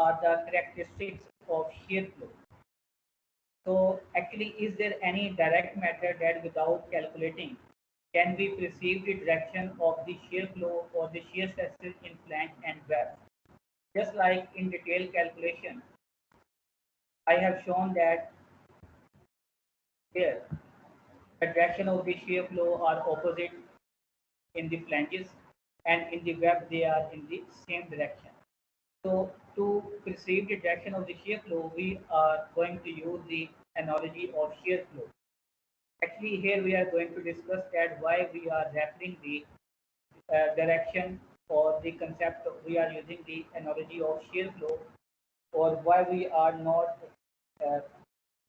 are the characteristics of shear flow. So actually, is there any direct method that without calculating can we perceive the direction of the shear flow or the shear stresses in flange and web? Just like in detailed calculation, I have shown that here the direction of the shear flow are opposite in the flanges, and in the web they are in the same direction. So to perceive the direction of the shear flow, we are going to use the analogy of shear flow. Actually, here we are going to discuss that why we are referring the direction or the concept we are using the analogy of shear flow, or why we are not uh,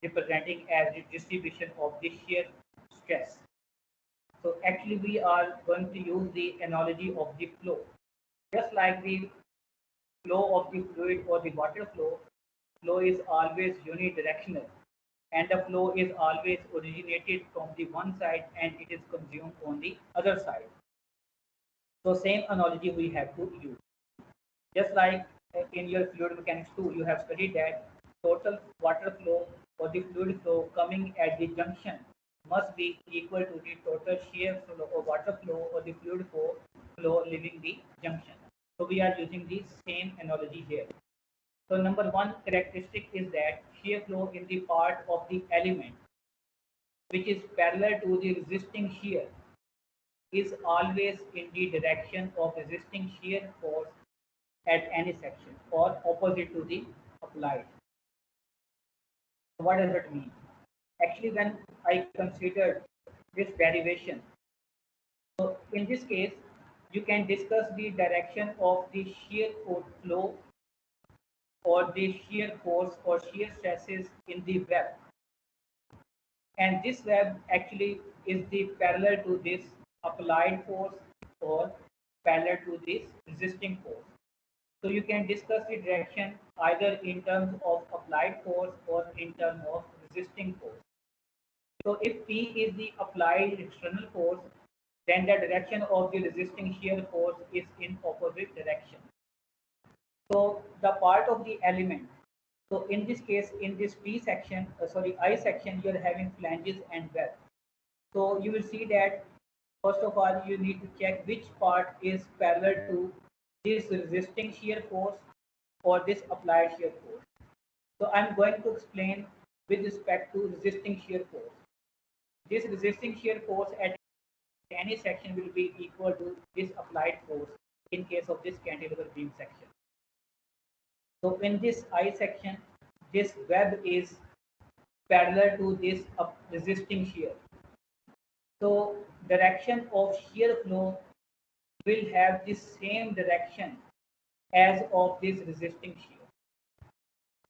representing as the distribution of the shear stress. So actually we are going to use the analogy of the flow. Just like the flow of the fluid or the water flow, flow is always unidirectional, and the flow is always originated from the one side and it is consumed on the other side. So same analogy we have to use. Just like in your fluid mechanics too, you have studied that total water flow or the fluid flow coming at the junction must be equal to the total shear flow or water flow or the fluid flow leaving the junction. So we are using the same analogy here. So number one characteristic is that shear flow in the part of the element which is parallel to the resisting shear is always in the direction of resisting shear force at any section or opposite to the applied. What does it mean? Actually, when I considered this derivation, so in this case, you can discuss the direction of the shear flow or the shear force or shear stresses in the web. And this web actually is the parallel to this applied force or parallel to this resisting force. So you can discuss the direction either in terms of applied force or in terms of resisting force. So if P is the applied external force, then the direction of the resisting shear force is in opposite direction. So the part of the element. So in this case, in this P section, I section, you are having flanges and web. So you will see that first of all, you need to check which part is parallel to this resisting shear force or this applied shear force. So I'm going to explain with respect to resisting shear force. This resisting shear force at any section will be equal to this applied force in case of this cantilever beam section. So in this I section, this web is parallel to this resisting shear. So direction of shear flow will have the same direction as of this resisting shear.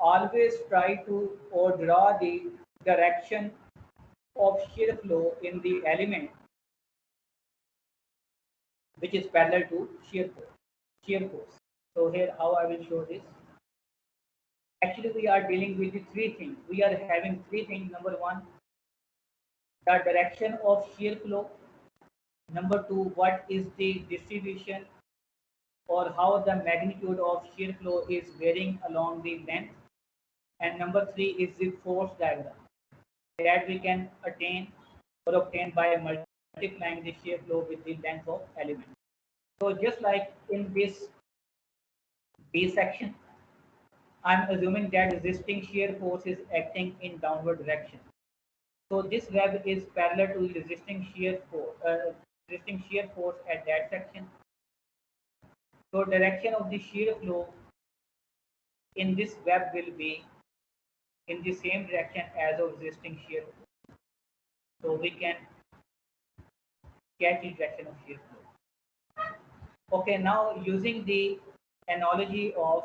Always try to or draw the direction of shear flow in the element which is parallel to shear force. Shear force. So here how I will show this. Actually, we are dealing with the three things. We are having three things. Number one, the direction of shear flow. Number two, what is the distribution or how the magnitude of shear flow is varying along the length. And number three is the force diagram that we can attain or obtain by multiplying the shear flow with the length of element. So just like in this B section, I'm assuming that resisting shear force is acting in downward direction. So this web is parallel to the resisting shear force at that section. So direction of the shear flow in this web will be in the same direction as of resisting shear force. So we can get the direction of shear flow. Okay, now using the analogy of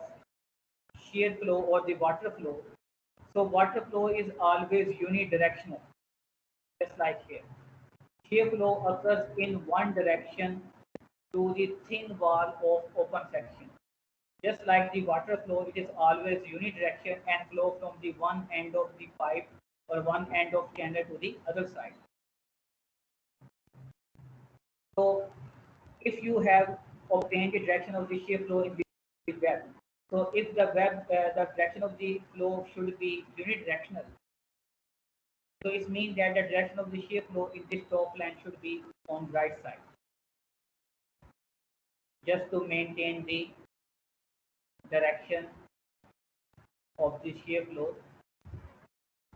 shear flow or the water flow. So water flow is always unidirectional, just like here. Shear flow occurs in one direction to the thin wall of open section. Just like the water flow, it is always unidirectional and flow from the one end of the pipe or one end of channel to the other side. So if you have obtained the direction of the shear flow in the web, So if the direction of the flow should be unidirectional, so it means that the direction of the shear flow in this top line should be on right side, just to maintain the direction of the shear flow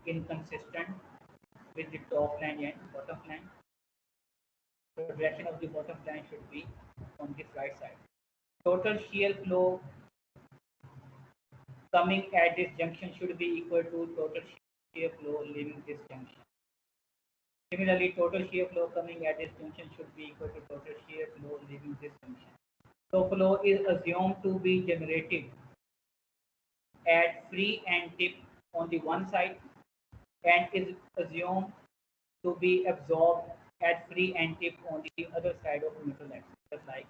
inconsistent with the top line and bottom line. The direction of the bottom line should be on this right side. Total shear flow coming at this junction should be equal to total shear flow leaving this junction. Similarly, total shear flow coming at this junction should be equal to total shear flow leaving this junction. So flow is assumed to be generated at free end tip on the one side and is assumed to be absorbed at free end tip on the other side of neutral axis, just like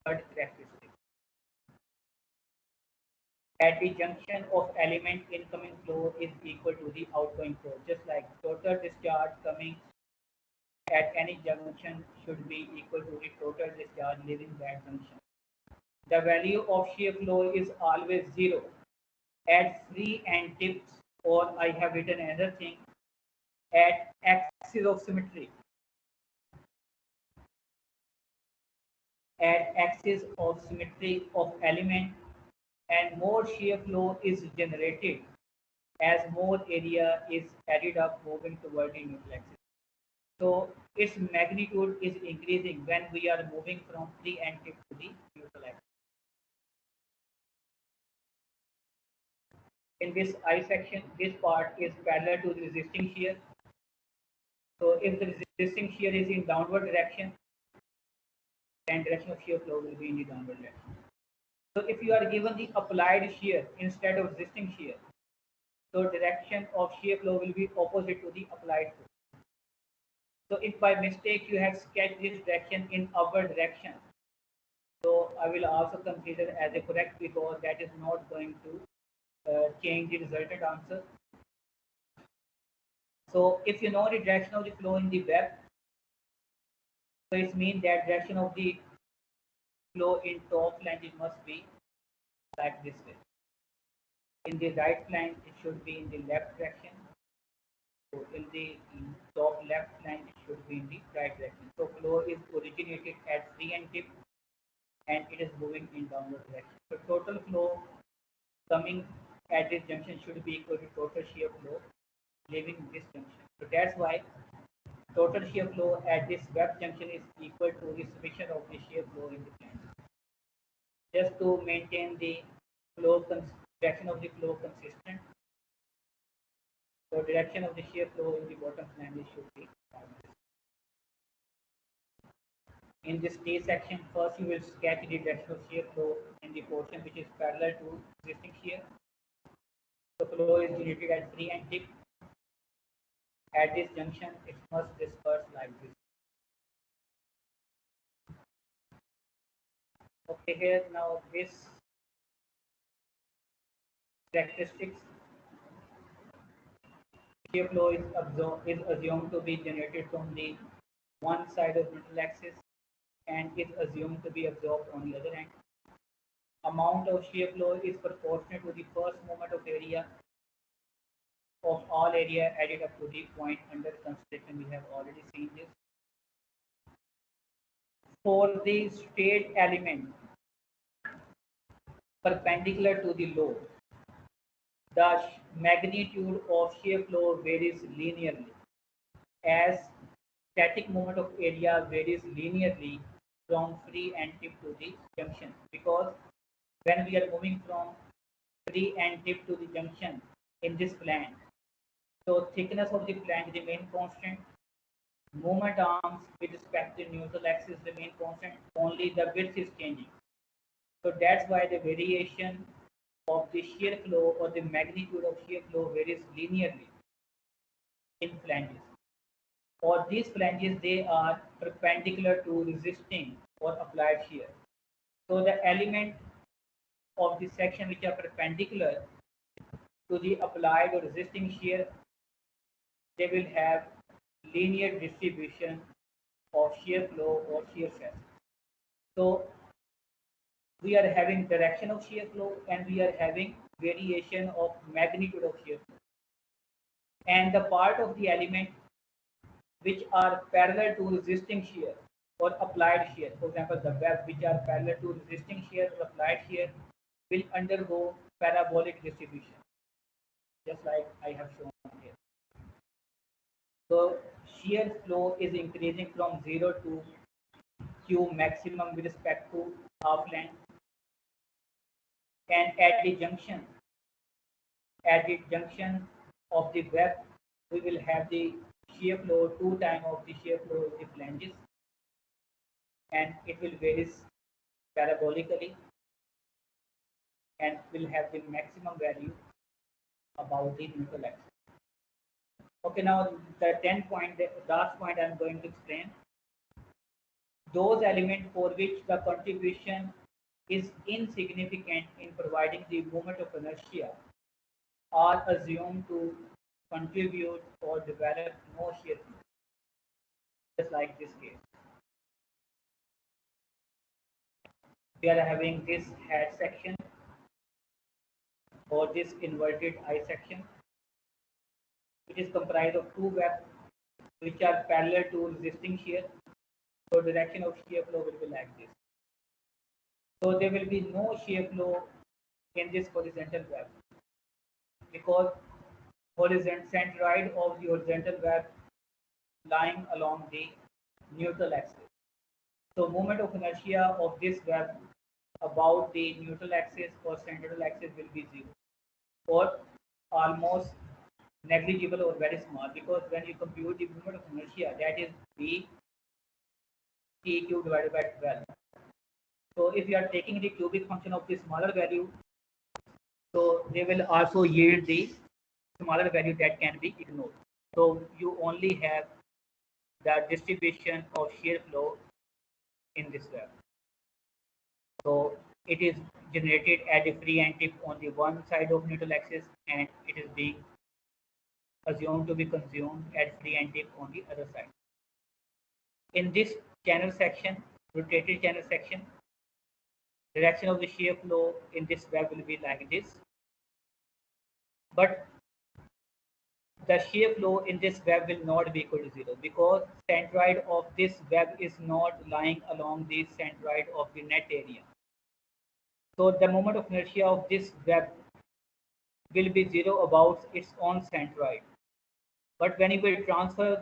third characteristic. At the junction of element incoming flow is equal to the outgoing flow, just like total discharge coming at any junction should be equal to the total discharge leaving that junction. The value of shear flow is always zero at free end tips, or I have written another thing, at axis of symmetry. At axis of symmetry of element, and more shear flow is generated as more area is added up moving toward the neutral axis. So its magnitude is increasing when we are moving from free end tip to the neutral axis. In this I section, this part is parallel to the resisting shear. So if the resisting shear is in downward direction, then direction of shear flow will be in the downward direction. So if you are given the applied shear instead of resisting shear, so direction of shear flow will be opposite to the applied flow. So if by mistake you have sketched this direction in upward direction, so I will also consider as a correct because that is not going to change the resultant answer. So if you know the direction of the flow in the web, so it means that direction of the flow in top line it must be like this way. In the right line, it should be in the left direction. So in the top left line, it should be in the right direction. So flow is originated at free end tip and it is moving in downward direction. So total flow coming at this junction should be equal to total shear flow leaving this junction. So that's why total shear flow at this web junction is equal to the summation of the shear flow in the plane. Just to maintain the direction of the flow consistent. So direction of the shear flow in the bottom plane should be like this. In this T section, first you will sketch the direction of shear flow in the portion which is parallel to existing shear. The flow is generated at free end tip. At this junction, it must disperse like this. Okay, here now this characteristics. Shear flow is assumed to be generated from the one side of neutral axis and is assumed to be absorbed on the other end. Amount of shear flow is proportional to the first moment of area of all area added up to the point under consideration. We have already seen this. For the state element perpendicular to the load, the magnitude of shear flow varies linearly as static moment of area varies linearly from free end tip to the junction, because when we are moving from free end tip to the junction in this flange, so thickness of the flange remain constant, movement arms with respect to neutral axis remain constant, only the width is changing. So that's why the variation of the shear flow or the magnitude of shear flow varies linearly in flanges. For these flanges, they are perpendicular to resisting or applied shear. So the element of the section which are perpendicular to the applied or resisting shear, they will have linear distribution of shear flow or shear stress. So we are having direction of shear flow and we are having variation of magnitude of shear flow. And the part of the element which are parallel to resisting shear or applied shear, for example, the web which are parallel to resisting shear or applied shear will undergo parabolic distribution, just like I have shown here. So shear flow is increasing from 0 to Q maximum with respect to half length, and at the junction of the web, we will have the shear flow 2 times of the shear flow of the flanges, and it will varies parabolically and will have the maximum value about the neutral axis. Okay, now the 10 point, the last point I'm going to explain. Those elements for which the contribution is insignificant in providing the moment of inertia are assumed to contribute or develop no shear flow, just like this case. We are having this head section or this inverted eye section. It is comprised of two webs which are parallel to resisting shear. So direction of shear flow will be like this. So there will be no shear flow in this horizontal web because horizontal centroid of the horizontal web lying along the neutral axis. So moment of inertia of this web about the neutral axis or central axis will be zero or almost negligible or very small, because when you compute the moment of inertia, that is b t cube divided by 12. So if you are taking the cubic function of the smaller value, so they will also yield the smaller value that can be ignored. So you only have the distribution of shear flow in this web. So it is generated at a free end tip on the one side of neutral axis, and it is being assumed to be consumed at free end tip on the other side. In this channel section, rotated channel section, direction of the shear flow in this web will be like this. But the shear flow in this web will not be equal to zero because centroid of this web is not lying along the centroid of the net area. So the moment of inertia of this web will be zero about its own centroid. But when you will transfer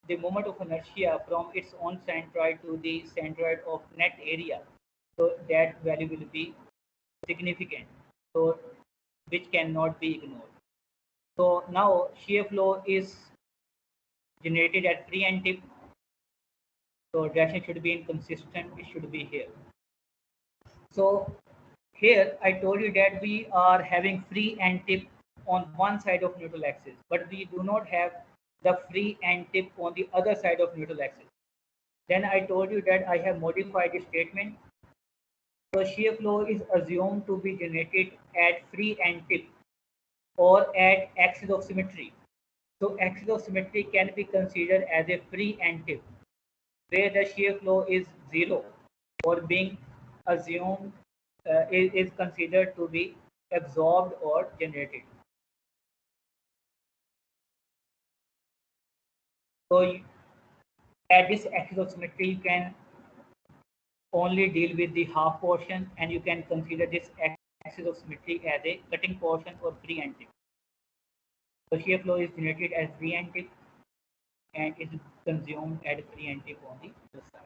the moment of inertia from its own centroid to the centroid of net area, so that value will be significant, so which cannot be ignored. So now shear flow is generated at free end tip. So direction should be inconsistent. It should be here. So here I told you that we are having free end tip on one side of neutral axis, but we do not have the free end tip on the other side of neutral axis. Then I told you that I have modified the statement. So shear flow is assumed to be generated at free end tip or at axis of symmetry. So axis of symmetry can be considered as a free end tip where the shear flow is zero or being assumed is considered to be absorbed or generated. So at this axis of symmetry, you can only deal with the half portion, and you can consider this axis of symmetry as a cutting portion or free end tip. So shear flow is generated as free end tip and is consumed at free end tip on the other side.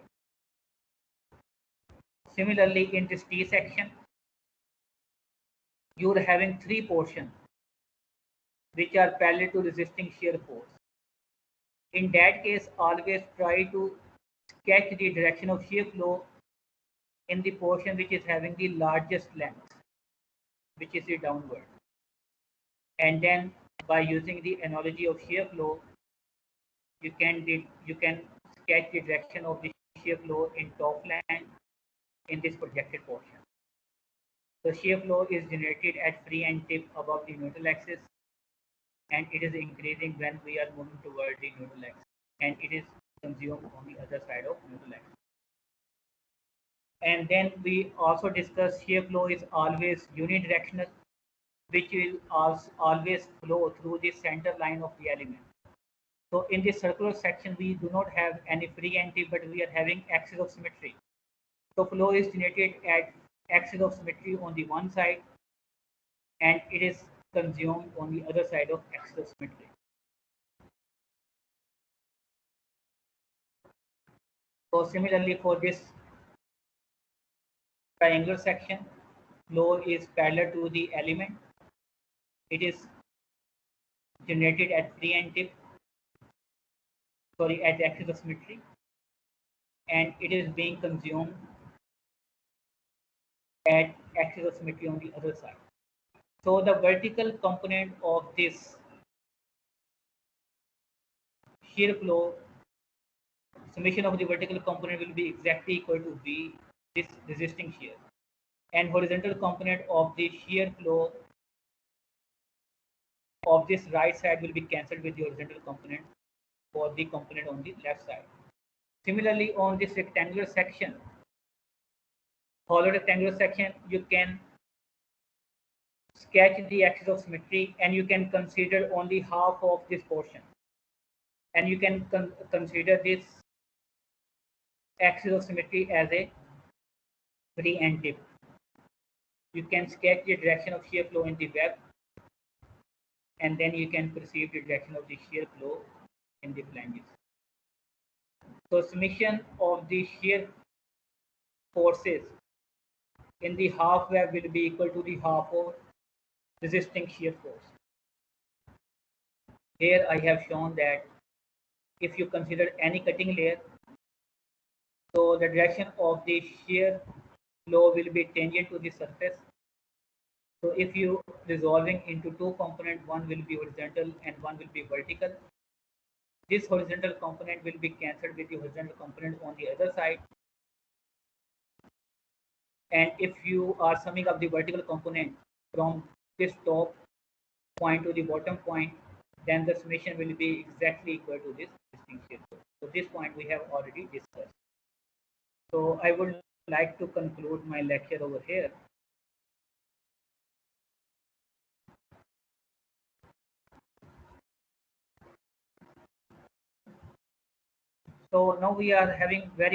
Similarly, in this T section, you are having three portions which are parallel to resisting shear force. In that case, always try to sketch the direction of shear flow in the portion which is having the largest length, which is the downward. And then by using the analogy of shear flow, you can sketch the direction of the shear flow in top line in this projected portion. The shear flow is generated at free end tip above the neutral axis, and it is increasing when we are moving toward the neutral axis, and it is consumed on the other side of neutral axis. And then we also discuss shear flow is always unidirectional, which will always flow through the center line of the element. So in this circular section, we do not have any free entity, but we are having axis of symmetry. So flow is generated at axis of symmetry on the one side, and it is consumed on the other side of axis of symmetry. So similarly for this triangular section, flow is parallel to the element. It is generated at free end tip, sorry, at axis of symmetry, and it is being consumed at axis of symmetry on the other side. So the vertical component of this shear flow, summation of the vertical component will be exactly equal to V, this resisting shear. And horizontal component of the shear flow of this right side will be cancelled with the horizontal component for the component on the left side. Similarly, on this rectangular section, hollow rectangular section, you can sketch the axis of symmetry and you can consider only half of this portion. And you can consider this axis of symmetry as a free end tip. You can sketch the direction of shear flow in the web, and then you can perceive the direction of the shear flow in the flanges. So summation of the shear forces in the half web will be equal to the half of resisting shear force. Here I have shown that if you consider any cutting layer, so the direction of the shear flow will be tangent to the surface. So if you resolving into two components, one will be horizontal and one will be vertical. This horizontal component will be cancelled with the horizontal component on the other side. And if you are summing up the vertical component from this top point to the bottom point, then the summation will be exactly equal to this distinction. So this point we have already discussed. So I would like to conclude my lecture over here. So now we are having very